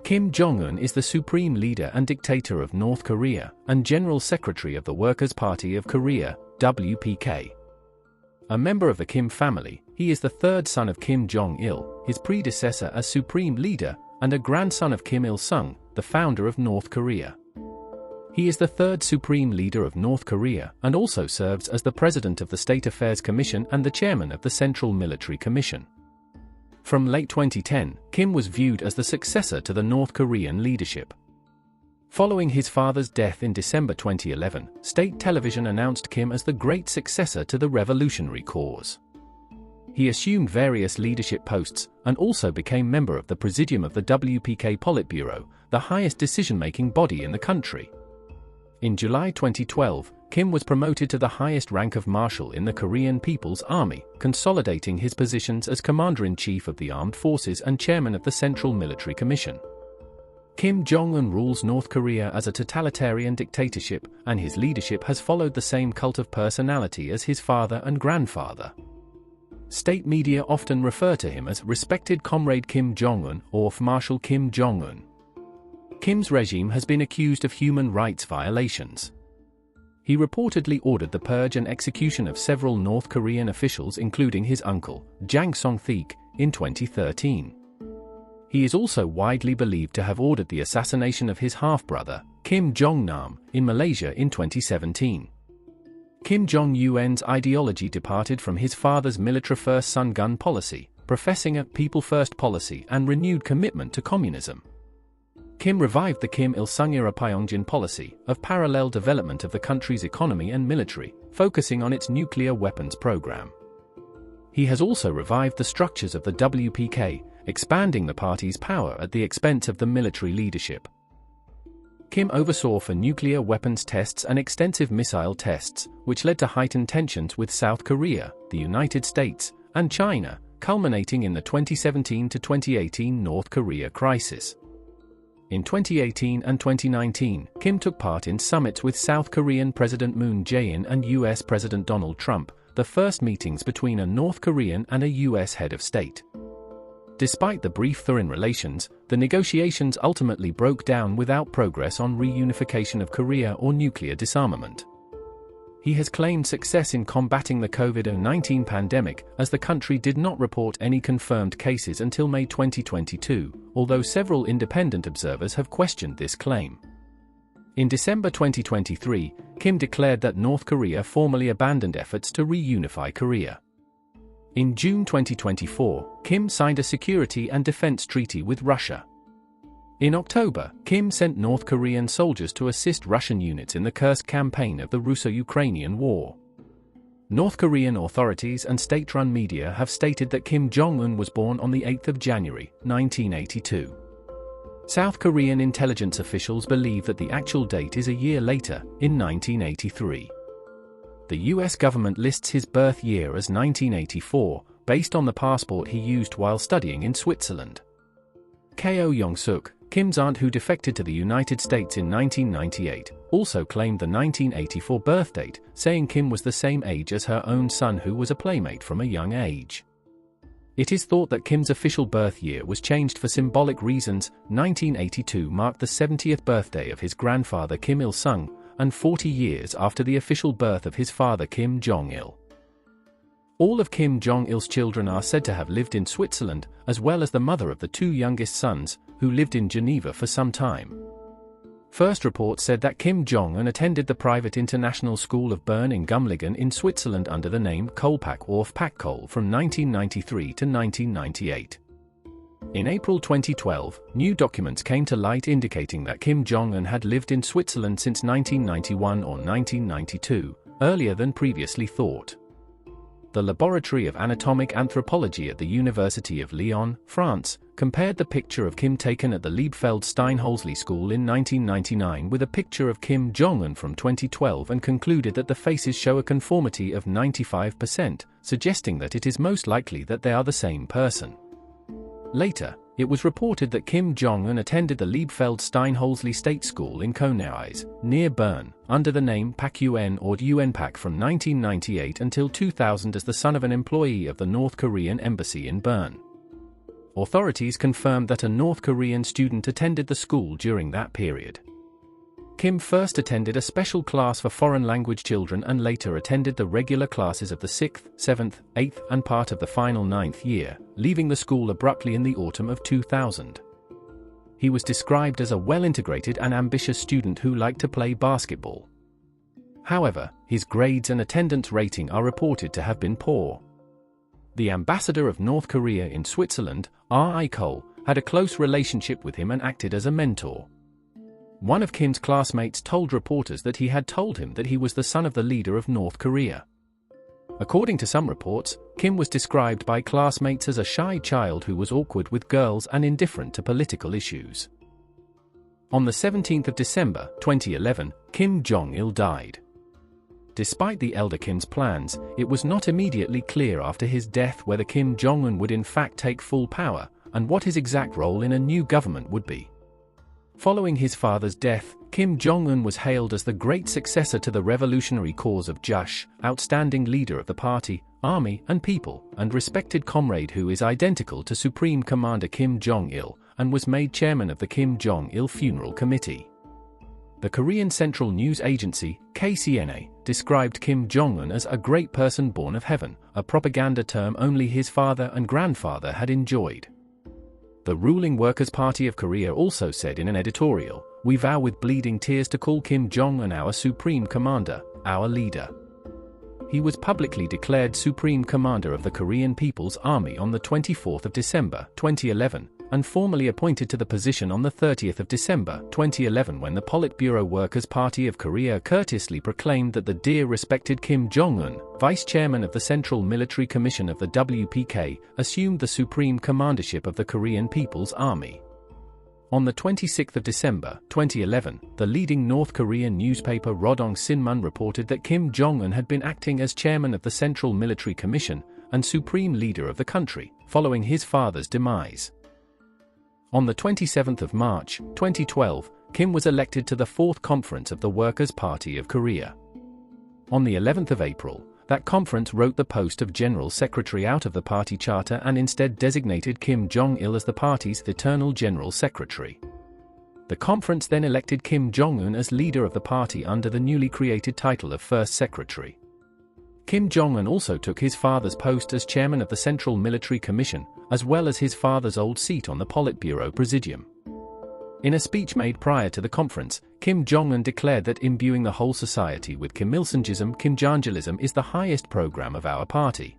Kim Jong-un is the supreme leader and dictator of North Korea and General Secretary of the Workers' Party of Korea, WPK. A member of the Kim family, he is the third son of Kim Jong-il, his predecessor as supreme leader, and a grandson of Kim Il-sung, the founder of North Korea. He is the third supreme leader of North Korea and also serves as the president of the State Affairs Commission and the chairman of the Central Military Commission. From late 2010, Kim was viewed as the successor to the North Korean leadership. Following his father's death in December 2011, state television announced Kim as the great successor to the revolutionary cause. He assumed various leadership posts and also became member of the Presidium of the WPK Politburo, the highest decision-making body in the country. In July 2012, Kim was promoted to the highest rank of Marshal in the Korean People's Army, consolidating his positions as Commander-in-Chief of the Armed Forces and Chairman of the Central Military Commission. Kim Jong-un rules North Korea as a totalitarian dictatorship, and his leadership has followed the same cult of personality as his father and grandfather. State media often refer to him as Respected Comrade Kim Jong-un or Marshal Kim Jong-un. Kim's regime has been accused of human rights violations. He reportedly ordered the purge and execution of several North Korean officials including his uncle, Jang Song-theek, in 2013. He is also widely believed to have ordered the assassination of his half-brother, Kim Jong-nam, in Malaysia in 2017. Kim Jong-un's ideology departed from his father's military-first son-gun policy, professing a people-first policy and renewed commitment to communism. Kim revived the Kim Il-sung-era Pyongyang policy of parallel development of the country's economy and military, focusing on its nuclear weapons program. He has also revived the structures of the WPK, expanding the party's power at the expense of the military leadership. Kim oversaw for nuclear weapons tests and extensive missile tests, which led to heightened tensions with South Korea, the United States, and China, culminating in the 2017 to 2018 North Korea crisis. In 2018 and 2019, Kim took part in summits with South Korean President Moon Jae-in and US President Donald Trump, the first meetings between a North Korean and a US head of state. Despite the brief thaw in relations, the negotiations ultimately broke down without progress on reunification of Korea or nuclear disarmament. He has claimed success in combating the COVID-19 pandemic, as the country did not report any confirmed cases until May 2022, although several independent observers have questioned this claim. In December 2023, Kim declared that North Korea formally abandoned efforts to reunify Korea. In June 2024, Kim signed a security and defense treaty with Russia. In October, Kim sent North Korean soldiers to assist Russian units in the Kursk campaign of the Russo-Ukrainian War. North Korean authorities and state-run media have stated that Kim Jong-un was born on the 8th of January, 1982. South Korean intelligence officials believe that the actual date is a year later, in 1983. The US government lists his birth year as 1984, based on the passport he used while studying in Switzerland. Ko Young-suk, Kim's aunt who defected to the United States in 1998, also claimed the 1984 birth date, saying Kim was the same age as her own son who was a playmate from a young age. It is thought that Kim's official birth year was changed for symbolic reasons. 1982 marked the 70th birthday of his grandfather Kim Il-sung, and 40 years after the official birth of his father Kim Jong-il. All of Kim Jong-il's children are said to have lived in Switzerland, as well as the mother of the two youngest sons, who lived in Geneva for some time. First reports said that Kim Jong-un attended the private international school of Bern in Gumlingen in Switzerland under the name Kolpak or Pakol from 1993 to 1998. In April 2012, new documents came to light indicating that Kim Jong-un had lived in Switzerland since 1991 or 1992, earlier than previously thought. The Laboratory of Anatomic Anthropology at the University of Lyon, France, compared the picture of Kim taken at the Liebfeld-Steinholzli School in 1999 with a picture of Kim Jong-un from 2012 and concluded that the faces show a conformity of 95%, suggesting that it is most likely that they are the same person. Later, it was reported that Kim Jong-un attended the Liebfeld-Steinholzli State School in Königstein, near Bern, under the name Pak Yuen or Yuen Pak from 1998 until 2000 as the son of an employee of the North Korean embassy in Bern. authorities confirmed that a North Korean student attended the school during that period. Kim first attended a special class for foreign language children and later attended the regular classes of the 6th, 7th, 8th and part of the final 9th year, leaving the school abruptly in the autumn of 2000. He was described as a well-integrated and ambitious student who liked to play basketball. However, his grades and attendance rating are reported to have been poor. The ambassador of North Korea in Switzerland, R.I. Cole, had a close relationship with him and acted as a mentor. One of Kim's classmates told reporters that he had told him that he was the son of the leader of North Korea. According to some reports, Kim was described by classmates as a shy child who was awkward with girls and indifferent to political issues. On the 17th of December, 2011, Kim Jong-il died. Despite the elder Kim's plans, it was not immediately clear after his death whether Kim Jong-un would in fact take full power, and what his exact role in a new government would be. Following his father's death, Kim Jong-un was hailed as the great successor to the revolutionary cause of Juche, outstanding leader of the party, army and people, and respected comrade who is identical to Supreme Commander Kim Jong-il, and was made chairman of the Kim Jong-il Funeral Committee. The Korean Central News Agency, KCNA, described Kim Jong-un as a great person born of heaven, a propaganda term only his father and grandfather had enjoyed. The ruling Workers' Party of Korea also said in an editorial, "We vow with bleeding tears to call Kim Jong-un our Supreme Commander, our leader." He was publicly declared Supreme Commander of the Korean People's Army on the 24th of December, 2011, and formally appointed to the position on the 30th of December, 2011 when the Politburo Workers' Party of Korea courteously proclaimed that the dear respected Kim Jong-un, Vice Chairman of the Central Military Commission of the WPK, assumed the supreme commandership of the Korean People's Army. On the 26th of December, 2011, the leading North Korean newspaper Rodong Sinmun reported that Kim Jong-un had been acting as chairman of the Central Military Commission and supreme leader of the country, following his father's demise. On the 27th of March, 2012, Kim was elected to the 4th Conference of the Workers' Party of Korea. On the 11th of April, that conference wrote the post of General Secretary out of the party charter and instead designated Kim Jong-il as the party's eternal General Secretary. The conference then elected Kim Jong-un as leader of the party under the newly created title of First Secretary. Kim Jong-un also took his father's post as chairman of the Central Military Commission, as well as his father's old seat on the Politburo Presidium. In a speech made prior to the conference, Kim Jong-un declared that imbuing the whole society with Kim Il-sungism, Kim Jong-ilism is the highest program of our party.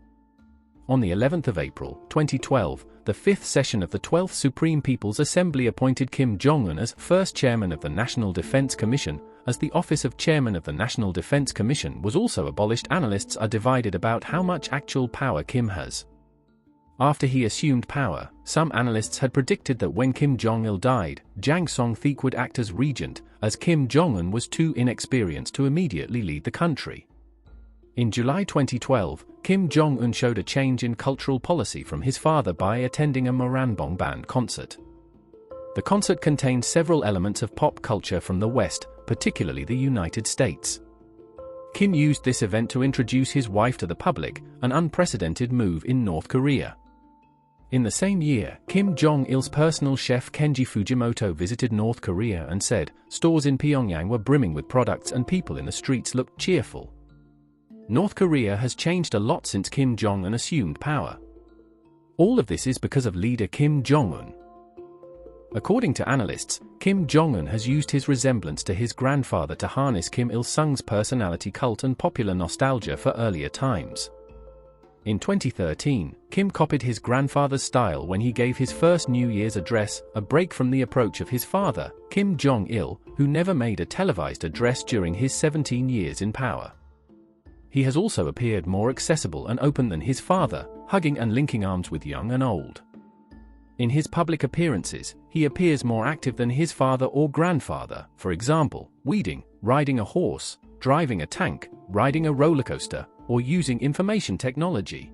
On the 11th of April, 2012, the 5th session of the 12th Supreme People's Assembly appointed Kim Jong-un as first chairman of the National Defense Commission. As the office of chairman of the National Defense Commission was also abolished, analysts are divided about how much actual power Kim has. After he assumed power, some analysts had predicted that when Kim Jong-il died, Jang Song-theek would act as regent, as Kim Jong-un was too inexperienced to immediately lead the country. In July 2012, Kim Jong-un showed a change in cultural policy from his father by attending a Moranbong band concert. The concert contained several elements of pop culture from the West, particularly the United States. Kim used this event to introduce his wife to the public, an unprecedented move in North Korea. In the same year, Kim Jong-il's personal chef Kenji Fujimoto visited North Korea and said, "Stores in Pyongyang were brimming with products and people in the streets looked cheerful." North Korea has changed a lot since Kim Jong-un assumed power. All of this is because of leader Kim Jong-un. According to analysts, Kim Jong-un has used his resemblance to his grandfather to harness Kim Il-sung's personality cult and popular nostalgia for earlier times. In 2013, Kim copied his grandfather's style when he gave his first New Year's address, a break from the approach of his father, Kim Jong-il, who never made a televised address during his 17 years in power. He has also appeared more accessible and open than his father, hugging and linking arms with young and old. In his public appearances, he appears more active than his father or grandfather, for example, weeding, riding a horse, driving a tank, riding a roller coaster, or using information technology.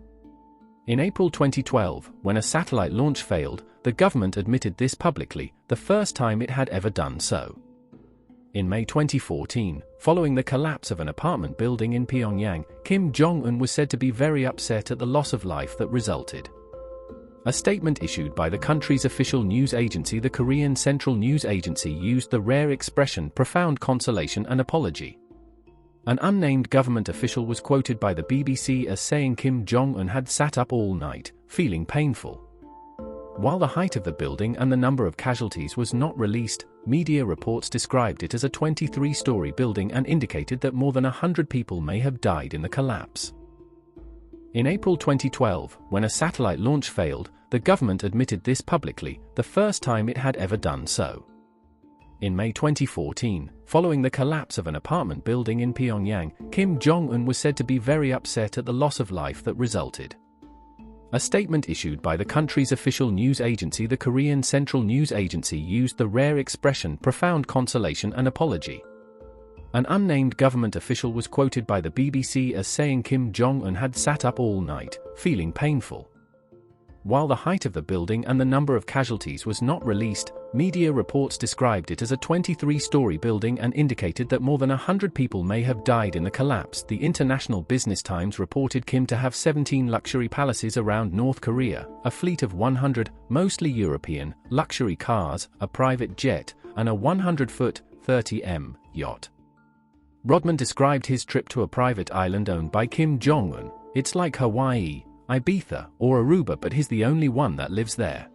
In April 2012, when a satellite launch failed, the government admitted this publicly, the first time it had ever done so. In May 2014, following the collapse of an apartment building in Pyongyang, Kim Jong-un was said to be very upset at the loss of life that resulted. A statement issued by the country's official news agency, the Korean Central News Agency, used the rare expression "profound consolation and apology." An unnamed government official was quoted by the BBC as saying Kim Jong-un had sat up all night, feeling painful. While the height of the building and the number of casualties was not released, media reports described it as a 23-story building and indicated that more than 100 people may have died in the collapse. In April 2012, when a satellite launch failed, the government admitted this publicly, the first time it had ever done so. In May 2014, following the collapse of an apartment building in Pyongyang, Kim Jong-un was said to be very upset at the loss of life that resulted. A statement issued by the country's official news agency, the Korean Central News Agency, used the rare expression "profound consolation and apology." An unnamed government official was quoted by the BBC as saying Kim Jong-un had sat up all night, feeling painful. While the height of the building and the number of casualties was not released, media reports described it as a 23-story building and indicated that more than 100 people may have died in the collapse. The International Business Times reported Kim to have 17 luxury palaces around North Korea, a fleet of 100, mostly European, luxury cars, a private jet, and a 100-foot, 30 yacht. Rodman described his trip to a private island owned by Kim Jong-un. "It's like Hawaii, Ibiza, or Aruba, but he's the only one that lives there."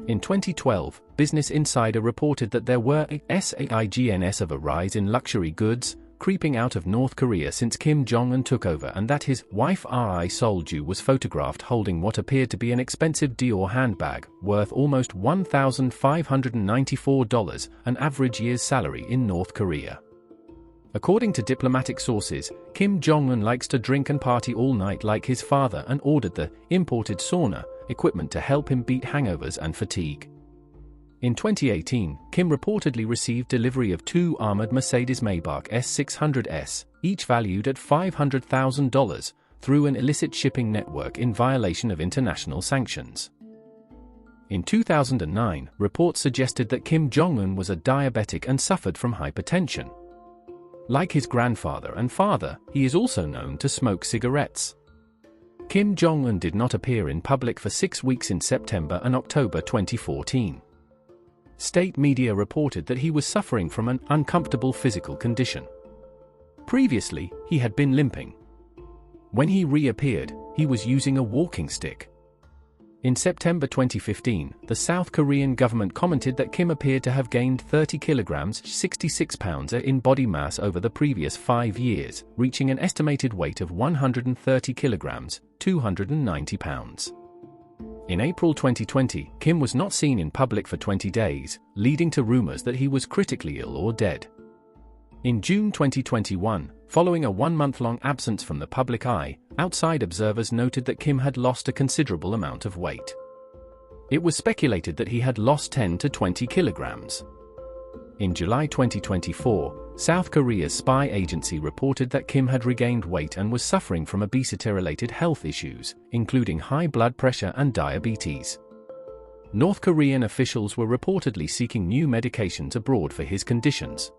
In 2012, Business Insider reported that there were signs of a rise in luxury goods creeping out of North Korea since Kim Jong-un took over, and that his wife Ri Sol-ju was photographed holding what appeared to be an expensive Dior handbag, worth almost $1,594, an average year's salary in North Korea. According to diplomatic sources, Kim Jong-un likes to drink and party all night like his father and ordered the imported sauna equipment to help him beat hangovers and fatigue. In 2018, Kim reportedly received delivery of 2 armored Mercedes-Maybach S600s, each valued at $500,000, through an illicit shipping network in violation of international sanctions. In 2009, reports suggested that Kim Jong-un was a diabetic and suffered from hypertension. Like his grandfather and father, he is also known to smoke cigarettes. Kim Jong-un did not appear in public for 6 weeks in September and October 2014. State media reported that he was suffering from an uncomfortable physical condition. Previously, he had been limping. When he reappeared, he was using a walking stick. In September 2015, the South Korean government commented that Kim appeared to have gained 30 kilograms (66 pounds) in body mass over the previous 5 years, reaching an estimated weight of 130 kilograms (290 pounds). In April 2020, Kim was not seen in public for 20 days, leading to rumors that he was critically ill or dead. In June 2021, following a 1-month-long absence from the public eye, outside observers noted that Kim had lost a considerable amount of weight. It was speculated that he had lost 10 to 20 kilograms. In July 2024, South Korea's spy agency reported that Kim had regained weight and was suffering from obesity-related health issues, including high blood pressure and diabetes. North Korean officials were reportedly seeking new medications abroad for his conditions.